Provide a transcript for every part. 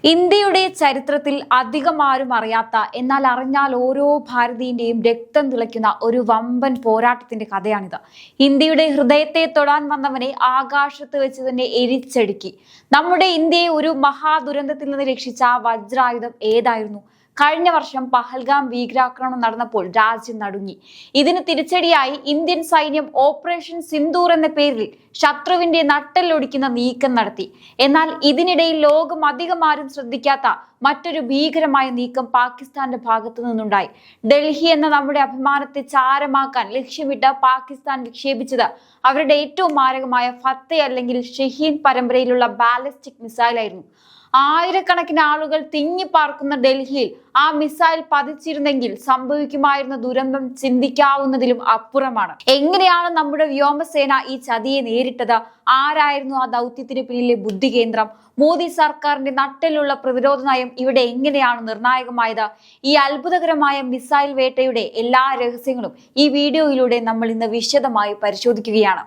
ഇന്ത്യയുടെ ചരിത്രത്തിൽ അധികം ആരും അറിയാത്ത എന്നാൽ അറിഞ്ഞാൽ ഓരോ ഭാരതീയന്റെയും രക്തം തിളയ്ക്കുന്ന ഒരു വമ്പൻ പോരാട്ടത്തിന്റെ കഥയാണിത്. ഇന്ത്യയുടെ ഹൃദയത്തെ തൊടാൻ വന്നവനെ ആകാശത്ത് വെച്ച് തന്നെ എരിച്ചടുക്കി. നമ്മുടെ ഇന്ത്യയെ ഒരു മഹാദുരന്തത്തിൽ നിന്ന് രക്ഷിച്ച ആ വജ്രായുധം ഏതായിരുന്നു? കഴിഞ്ഞ വർഷം പഹൽഗാം ഭീകരാക്രമണം നടന്നപ്പോൾ രാജ്യം നടുങ്ങി. ഇതിന് തിരിച്ചടിയായി ഇന്ത്യൻ സൈന്യം ഓപ്പറേഷൻ സിന്ദൂർ എന്ന പേരിൽ ശത്രുവിന്റെ നട്ടെല്ലൊടിക്കുന്ന നീക്കം നടത്തി. എന്നാൽ ഇതിനിടയിൽ ലോകം അധികം ആരും ശ്രദ്ധിക്കാത്ത മറ്റൊരു ഭീകരമായ നീക്കം പാകിസ്ഥാന്റെ ഭാഗത്തു നിന്നുണ്ടായി. ഡൽഹി എന്ന നമ്മുടെ അഭിമാനത്തെ ചാരമാക്കാൻ ലക്ഷ്യമിട്ട് പാകിസ്ഥാൻ വിക്ഷേപിച്ചത് അവരുടെ ഏറ്റവും മാരകമായ ഫത്തേ അല്ലെങ്കിൽ ഷഹീൻ പരമ്പരയിലുള്ള ബാലിസ്റ്റിക് മിസൈലായിരുന്നു. ആയിരക്കണക്കിന് ആളുകൾ തിങ്ങിപ്പാർക്കുന്ന ഡൽഹിയിൽ ആ മിസൈൽ പതിച്ചിരുന്നെങ്കിൽ സംഭവിക്കുമായിരുന്ന ദുരന്തം ചിന്തിക്കാവുന്നതിലും അപ്പുറമാണ്. എങ്ങനെയാണ് നമ്മുടെ വ്യോമസേന ഈ ചതിയെ നേരിട്ടത്? ആരായിരുന്നു ആ ദൗത്യത്തിന് പിന്നിലെ ബുദ്ധി കേന്ദ്രം? മോദി സർക്കാരിന്റെ നട്ടിലുള്ള പ്രതിരോധ നയം ഇവിടെ എങ്ങനെയാണ് നിർണായകമായത്? ഈ അത്ഭുതകരമായ മിസൈൽ വേട്ടയുടെ എല്ലാ രഹസ്യങ്ങളും ഈ വീഡിയോയിലൂടെ നമ്മൾ ഇന്ന് വിശദമായി പരിശോധിക്കുകയാണ്.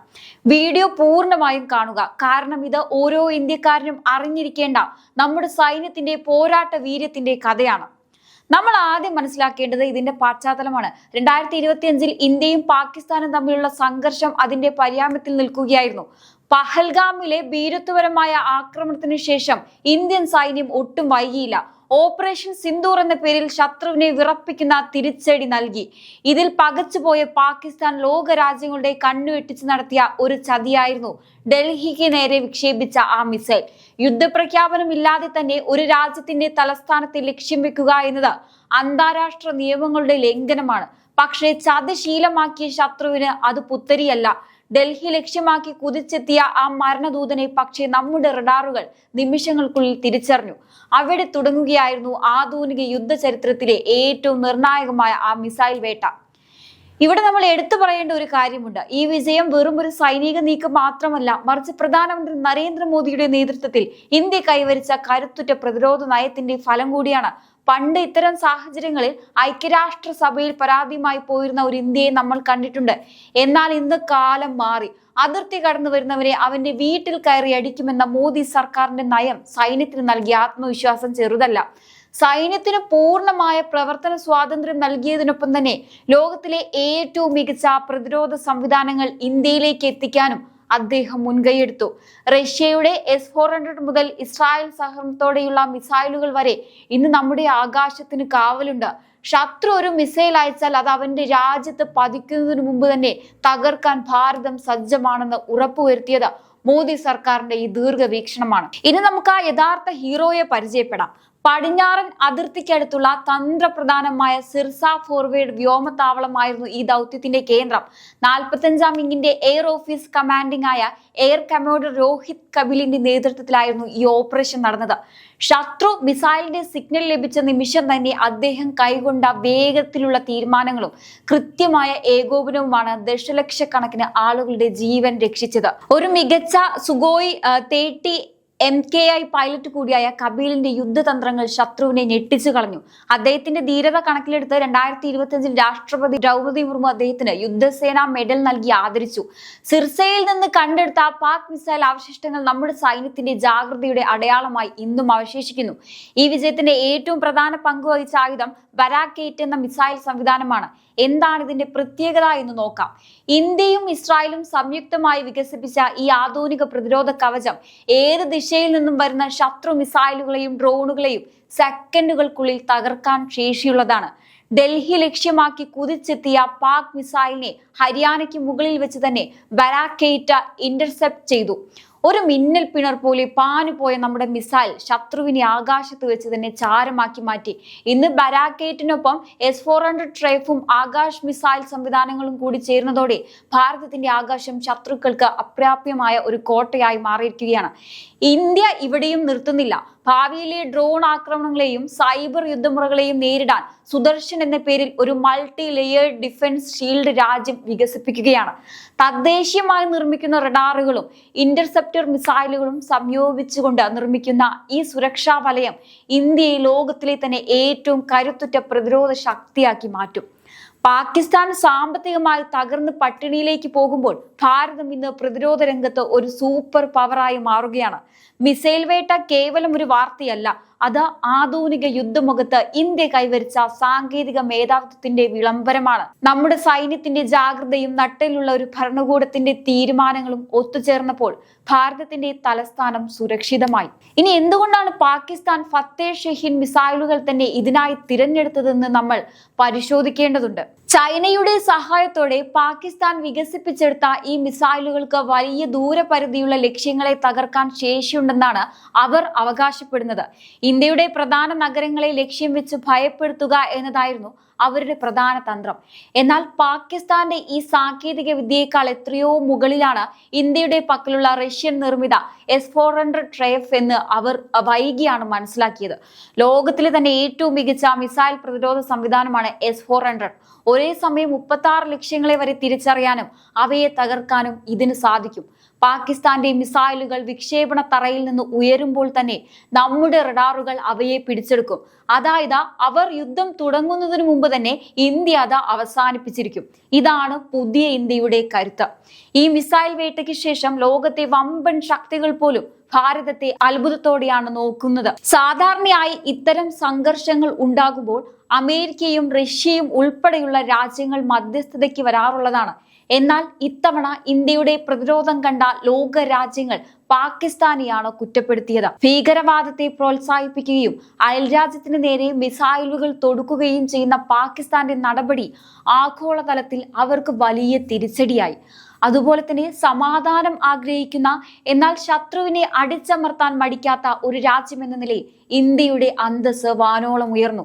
വീഡിയോ പൂർണ്ണമായും കാണുക, കാരണം ഇത് ഓരോ ഇന്ത്യക്കാരനും അറിഞ്ഞിരിക്കേണ്ട നമ്മുടെ സൈന്യത്തിന്റെ പോരാട്ട വീര്യത്തിന്റെ കഥയാണ്. നമ്മൾ ആദ്യം മനസ്സിലാക്കേണ്ടത് ഇതിന്റെ പശ്ചാത്തലമാണ്. 2025 ഇന്ത്യയും പാകിസ്ഥാനും തമ്മിലുള്ള സംഘർഷം അതിന്റെ പര്യാമത്തിൽ നിൽക്കുകയായിരുന്നു. പഹൽഗാമിലെ ഭീരുത്വപരമായ ആക്രമണത്തിന് ശേഷം ഇന്ത്യൻ സൈന്യം ഒട്ടും വൈകിയില്ല. ഓപ്പറേഷൻ സിന്ദൂർ എന്ന പേരിൽ ശത്രുവിനെ വിറപ്പിക്കുന്ന തിരിച്ചടി നൽകി. ഇതിൽ പകച്ചുപോയ പാകിസ്ഥാൻ ലോക രാജ്യങ്ങളുടെ കണ്ണുവെട്ടിച്ച് നടത്തിയ ഒരു ചതിയായിരുന്നു ഡൽഹിക്ക് നേരെ വിക്ഷേപിച്ച ആ മിസൈൽ. യുദ്ധപ്രഖ്യാപനം ഇല്ലാതെ തന്നെ ഒരു രാജ്യത്തിന്റെ തലസ്ഥാനത്തെ ലക്ഷ്യം വെക്കുക എന്നത് അന്താരാഷ്ട്ര നിയമങ്ങളുടെ ലംഘനമാണ്. പക്ഷേ ചതിശീലമാക്കിയ ശത്രുവിന് അത് പുത്തരിയല്ല. ഡൽഹി ലക്ഷ്യമാക്കി കുതിച്ചെത്തിയ ആ മരണദൂതനെ പക്ഷേ നമ്മുടെ റഡാറുകൾ നിമിഷങ്ങൾക്കുള്ളിൽ തിരിച്ചറിഞ്ഞു. അവിടെ തുടങ്ങുകയായിരുന്നു ആധുനിക യുദ്ധ ചരിത്രത്തിലെ ഏറ്റവും നിർണായകമായ ആ മിസൈൽ വേട്ട. ഇവിടെ നമ്മൾ എടുത്തു പറയേണ്ട ഒരു കാര്യമുണ്ട്. ഈ വിജയം വെറും ഒരു സൈനിക നീക്കം മാത്രമല്ല, മറിച്ച് പ്രധാനമന്ത്രി നരേന്ദ്രമോദിയുടെ നേതൃത്വത്തിൽ ഇന്ത്യ കൈവരിച്ച കരുത്തുറ്റ പ്രതിരോധ നയത്തിന്റെ ഫലം കൂടിയാണ്. പണ്ട് ഇത്തരം സാഹചര്യങ്ങളിൽ ഐക്യരാഷ്ട്രസഭയിൽ പരാതിയുമായി പോയിരുന്ന ഒരു ഇന്ത്യയെ നമ്മൾ കണ്ടിട്ടുണ്ട്. എന്നാൽ ഇന്ന് കാലം മാറി. അതിർത്തി കടന്നു വരുന്നവരെ അവന്റെ വീട്ടിൽ കയറി അടിക്കുമെന്ന മോദി സർക്കാരിന്റെ നയം സൈന്യത്തിന് നൽകിയ ആത്മവിശ്വാസം ചെറുതല്ല. സൈന്യത്തിന് പൂർണ്ണമായ പ്രവർത്തന സ്വാതന്ത്ര്യം നൽകിയതിനൊപ്പം തന്നെ ലോകത്തിലെ ഏറ്റവും മികച്ച പ്രതിരോധ സംവിധാനങ്ങൾ ഇന്ത്യയിലേക്ക് എത്തിക്കാനും അദ്ദേഹം മുൻകൈയെടുത്തു. റഷ്യയുടെ S-400 മുതൽ ഇസ്രായേൽ സഹകരണത്തോടെയുള്ള മിസൈലുകൾ വരെ ഇന്ന് നമ്മുടെ ആകാശത്തിന് കാവലുണ്ട്. ശത്രു ഒരു മിസൈൽ അയച്ചാൽ അത് അവന്റെ രാജ്യത്ത് പതിക്കുന്നതിന് മുമ്പ് തന്നെ തകർക്കാൻ ഭാരതം സജ്ജമാണെന്ന് ഉറപ്പുവരുത്തിയത് മോദി സർക്കാരിന്റെ ഈ ദീർഘവീക്ഷണമാണ്. ഇനി നമുക്ക് ആ യഥാർത്ഥ ഹീറോയെ പരിചയപ്പെടാം. പടിഞ്ഞാറൻ അതിർത്തിക്കടുത്തുള്ള തന്ത്രപ്രധാനമായ സിർസ ഫോർവേഡ് വ്യോമത്താവളമായിരുന്നു ഈ ദൗത്യത്തിന്റെ കേന്ദ്രം. 45-ാം വിങ്ങിന്റെ എയർ ഓഫീസ് കമാൻഡിംഗ് ആയ എയർ കമാൻഡർ രോഹിത് കപിലിന്റെ നേതൃത്വത്തിലായിരുന്നു ഈ ഓപ്പറേഷൻ നടന്നത്. ശത്രു മിസൈലിന്റെ സിഗ്നൽ ലഭിച്ച നിമിഷം തന്നെ അദ്ദേഹം കൈകൊണ്ട വേഗത്തിലുള്ള തീരുമാനങ്ങളും കൃത്യമായ ഏകോപനവുമാണ് ദശലക്ഷക്കണക്കിന് ആളുകളുടെ ജീവൻ രക്ഷിച്ചത്. ഒരു മികച്ച സുഖോയ് 30 MKI പൈലറ്റ് കൂടിയായ കപിലിന്റെ യുദ്ധതന്ത്രങ്ങൾ ശത്രുവിനെ ഞെട്ടിച്ചു കളഞ്ഞു. അദ്ദേഹത്തിന്റെ ധീരത കണക്കിലെടുത്ത് 2025 രാഷ്ട്രപതി ദ്രൗപദി മുർമു അദ്ദേഹത്തിന് യുദ്ധസേനാ മെഡൽ നൽകി ആദരിച്ചു. സിർസയിൽ നിന്ന് കണ്ടെടുത്ത പാക് മിസൈൽ അവശിഷ്ടങ്ങൾ നമ്മുടെ സൈന്യത്തിന്റെ ജാഗ്രതയുടെ അടയാളമായി ഇന്നും അവശേഷിക്കുന്നു. ഈ വിജയത്തിന്റെ ഏറ്റവും പ്രധാന പങ്ക് വഹിച്ച ആയുധം ബരാക് 8 എന്ന മിസൈൽ സംവിധാനമാണ്. എന്താണ് ഇതിന്റെ പ്രത്യേകത എന്ന് നോക്കാം. ഇന്ത്യയും ഇസ്രായേലും സംയുക്തമായി വികസിപ്പിച്ച ഈ ആധുനിക പ്രതിരോധ കവചം ഏത് ദിശയിൽ നിന്നും വരുന്ന ശത്രു മിസൈലുകളെയും ഡ്രോണുകളെയും സെക്കൻഡുകൾക്കുള്ളിൽ തകർക്കാൻ ശേഷിയുള്ളതാണ്. ഡൽഹി ലക്ഷ്യമാക്കി കുതിച്ചെത്തിയ പാക് മിസൈലിനെ ഹരിയാനയ്ക്ക് മുകളിൽ വെച്ച് തന്നെ ബരാക് 8 ഇന്റർസെപ്റ്റ് ചെയ്തു. ഒരു മിന്നൽ പിണർ പോലെ പാനുപോയ നമ്മുടെ മിസൈൽ ശത്രുവിനെ ആകാശത്ത് വെച്ച് തന്നെ ചാരമാക്കി മാറ്റി. ഇന്ന് ബരാക് 8-നൊപ്പം S-400 ട്രൈഫും ആകാശ് മിസൈൽ സംവിധാനങ്ങളും കൂടി ചേർന്നതോടെ ഭാരതത്തിന്റെ ആകാശം ശത്രുക്കൾക്ക് അപ്രാപ്യമായ ഒരു കോട്ടയായി മാറിയിരിക്കുകയാണ്. ഇന്ത്യ ഇവിടെയും നിർത്തുന്നില്ല. ഭാവിയിലെ ഡ്രോൺ ആക്രമണങ്ങളെയും സൈബർ യുദ്ധമുറകളെയും നേരിടാൻ സുദർശൻ എന്ന പേരിൽ ഒരു മൾട്ടി ലെയേർഡ് ഡിഫൻസ് ഷീൽഡ് രാജ്യം വികസിപ്പിക്കുകയാണ്. തദ്ദേശീയമായി നിർമ്മിക്കുന്ന റഡാറുകളും ഇന്റർസെപ്റ്റർ മിസൈലുകളും സംയോജിച്ചുകൊണ്ട് നിർമ്മിക്കുന്ന ഈ സുരക്ഷാ വലയം ഇന്ത്യയെ ലോകത്തിലെ തന്നെ ഏറ്റവും കരുത്തുറ്റ പ്രതിരോധ ശക്തിയാക്കി മാറ്റും. പാകിസ്ഥാൻ സാമ്പത്തികമായി തകർന്ന് പട്ടിണിയിലേക്ക് പോകുമ്പോൾ ഭാരതം ഇന്ന് പ്രതിരോധ രംഗത്ത് ഒരു സൂപ്പർ പവറായി മാറുകയാണ്. മിസൈൽ വേട്ട കേവലം ഒരു വാർത്തയല്ല, അത് ആധുനിക യുദ്ധമുഖത്ത് ഇന്ത്യ കൈവരിച്ച സാങ്കേതിക മേധാവിത്വത്തിന്റെ വിളംബരമാണ്. നമ്മുടെ സൈന്യത്തിന്റെ ജാഗ്രതയും നട്ടിലുള്ള ഒരു ഭരണകൂടത്തിന്റെ തീരുമാനങ്ങളും ഒത്തുചേർന്നപ്പോൾ ഭാരതത്തിന്റെ തലസ്ഥാനം സുരക്ഷിതമായി. ഇനി എന്തുകൊണ്ടാണ് പാകിസ്ഥാൻ ഫത്തേ ഷഹീൻ മിസൈലുകൾ തന്നെ ഇതിനായി തിരഞ്ഞെടുത്തതെന്ന് നമ്മൾ പരിശോധിക്കേണ്ടതുണ്ട്. ചൈനയുടെ സഹായത്തോടെ പാകിസ്ഥാൻ വികസിപ്പിച്ചെടുത്ത ഈ മിസൈലുകൾക്ക് വലിയ ദൂരപരിധിയുള്ള ലക്ഷ്യങ്ങളെ തകർക്കാൻ ശേഷിയുണ്ടെന്നാണ് അവർ അവകാശപ്പെടുന്നത്. ഇന്ത്യയുടെ പ്രധാന നഗരങ്ങളെ ലക്ഷ്യം വെച്ച് ഭയപ്പെടുത്തുക എന്നതായിരുന്നു അവരുടെ പ്രധാന തന്ത്രം. എന്നാൽ പാകിസ്ഥാന്റെ ഈ സാങ്കേതിക വിദ്യയേക്കാൾ എത്രയോ മുകളിലാണ് ഇന്ത്യയുടെ പക്കലുള്ള റഷ്യൻ നിർമ്മിത S-400 ട്രയഫ് എന്ന് അവർ വൈകിയാണ് മനസ്സിലാക്കിയത്. ലോകത്തിലെ തന്നെ ഏറ്റവും മികച്ച മിസൈൽ പ്രതിരോധ സംവിധാനമാണ് S-400. ഒരേ സമയം 36 ലക്ഷ്യങ്ങളെ വരെ തിരിച്ചറിയാനും അവയെ തകർക്കാനും ഇതിന് സാധിക്കും. പാകിസ്ഥാന്റെ മിസൈലുകൾ വിക്ഷേപണ തറയിൽ നിന്ന് ഉയരുമ്പോൾ തന്നെ നമ്മുടെ റഡാറുകൾ അവയെ പിടിച്ചെടുക്കും. അതായത് അവർ യുദ്ധം തുടങ്ങുന്നതിന് മുമ്പ് തന്നെ ഇന്ത്യ അത് അവസാനിപ്പിച്ചിരിക്കും. ഇതാണ് പുതിയ ഇന്ത്യയുടെ കരുത്ത്. ഈ മിസൈൽ വേട്ടയ്ക്ക് ശേഷം ലോകത്തെ വമ്പൻ ശക്തികൾ പോലും ഭാരതത്തെ അത്ഭുതത്തോടെയാണ് നോക്കുന്നത്. സാധാരണയായി ഇത്തരം സംഘർഷങ്ങൾ ഉണ്ടാകുമ്പോൾ അമേരിക്കയും റഷ്യയും ഉൾപ്പെടെയുള്ള രാജ്യങ്ങൾ മധ്യസ്ഥതയ്ക്ക് വരാറുള്ളതാണ്. എന്നാൽ ഇത്തവണ ഇന്ത്യയുടെ പ്രതിരോധം കണ്ട ലോക രാജ്യങ്ങൾ പാകിസ്ഥാനെയാണ് കുറ്റപ്പെടുത്തിയത്. ഭീകരവാദത്തെ പ്രോത്സാഹിപ്പിക്കുകയും അയൽരാജ്യത്തിന് നേരെ മിസൈലുകൾ തൊടുക്കുകയും ചെയ്യുന്ന പാകിസ്ഥാന്റെ നടപടി ആഗോളതലത്തിൽ അവർക്ക് വലിയ തിരിച്ചടിയായി. അതുപോലെ തന്നെ സമാധാനം ആഗ്രഹിക്കുന്ന എന്നാൽ ശത്രുവിനെ അടിച്ചമർത്താൻ മടിക്കാത്ത ഒരു രാജ്യം എന്ന നിലയിൽ ഇന്ത്യയുടെ അന്തസ്സ് വാനോളം ഉയർന്നു.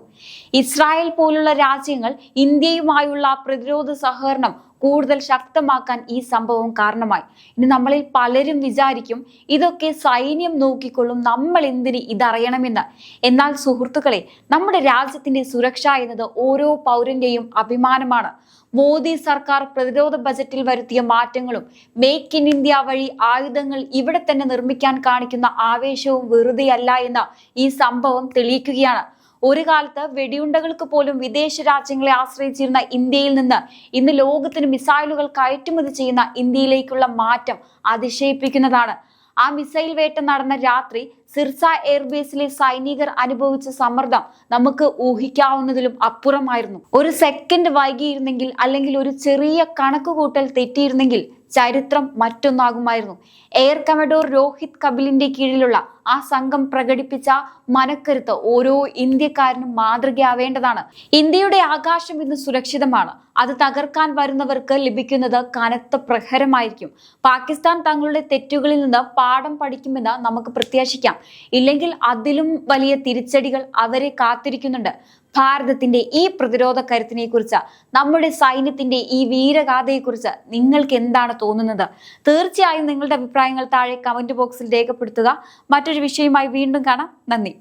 ഇസ്രായേൽ പോലുള്ള രാജ്യങ്ങൾ ഇന്ത്യയുമായുള്ള പ്രതിരോധ സഹകരണം കൂടുതൽ ശക്തമാക്കാൻ ഈ സംഭവം കാരണമായി. ഇനി നമ്മളിൽ പലരും വിചാരിക്കും ഇതൊക്കെ സൈന്യം നോക്കിക്കൊള്ളും, നമ്മൾ എന്തിന് ഇതറിയണമെന്ന്. എന്നാൽ സുഹൃത്തുക്കളെ, നമ്മുടെ രാജ്യത്തിന്റെ സുരക്ഷ എന്നത് ഓരോ പൗരന്റെയും അഭിമാനമാണ്. മോദി സർക്കാർ പ്രതിരോധ ബജറ്റിൽ വരുത്തിയ മാറ്റങ്ങളും മേക്ക് ഇൻ ഇന്ത്യ വഴി ആയുധങ്ങൾ ഇവിടെ തന്നെ നിർമ്മിക്കാൻ കാണിക്കുന്ന ആവേശവും വെറുതെയല്ല എന്ന് ഈ സംഭവം തെളിയിക്കുകയാണ്. ഒരു കാലത്ത് വെടിയുണ്ടകൾക്ക് പോലും വിദേശ രാജ്യങ്ങളെ ആശ്രയിച്ചിരുന്ന ഇന്ത്യയിൽ നിന്ന് ഇന്ന് ലോകത്തിന് മിസൈലുകൾ കയറ്റുമതി ചെയ്യുന്ന ഇന്ത്യയിലേക്കുള്ള മാറ്റം അതിശയിപ്പിക്കുന്നതാണ്. ആ മിസൈൽ വേട്ട നടന്ന രാത്രി സിർസ എയർബേസിലെ സൈനികർ അനുഭവിച്ച സമ്മർദ്ദം നമുക്ക് ഊഹിക്കാവുന്നതിലും അപ്പുറമായിരുന്നു. ഒരു സെക്കൻഡ് വൈകിയിരുന്നെങ്കിൽ അല്ലെങ്കിൽ ഒരു ചെറിയ കണക്കുകൂട്ടൽ തെറ്റിയിരുന്നെങ്കിൽ ചരിത്രം മറ്റൊന്നാകുമായിരുന്നു. എയർ കമഡോർ രോഹിത് കപിലിന്റെ കീഴിലുള്ള ആ സംഘം പ്രകടിപ്പിച്ച മനക്കരുത്ത് ഓരോ ഇന്ത്യക്കാരനും മാതൃകയാവേണ്ടതാണ്. ഇന്ത്യയുടെ ആകാശം ഇന്ന് സുരക്ഷിതമാണ്. അത് തകർക്കാൻ വരുന്നവർക്ക് ലഭിക്കുന്നത് കനത്ത പ്രഹരമായിരിക്കും. പാകിസ്ഥാൻ തങ്ങളുടെ തെറ്റുകളിൽ നിന്ന് പാഠം പഠിക്കുമെന്ന് നമുക്ക് പ്രത്യാശിക്കാം. ഇല്ലെങ്കിൽ അതിലും വലിയ തിരിച്ചടികൾ അവരെ കാത്തിരിക്കുന്നുണ്ട്. ഭാരതത്തിന്റെ ഈ പ്രതിരോധ കരുത്തിനെ കുറിച്ച്, നമ്മുടെ സൈന്യത്തിന്റെ ഈ വീരഗാഥയെക്കുറിച്ച് നിങ്ങൾക്ക് എന്താണ് തോന്നുന്നത്? തീർച്ചയായും നിങ്ങളുടെ അഭിപ്രായങ്ങൾ താഴെ കമന്റ് ബോക്സിൽ രേഖപ്പെടുത്തുക. മറ്റൊരു വിഷയവുമായി വീണ്ടും കാണാം. നന്ദി.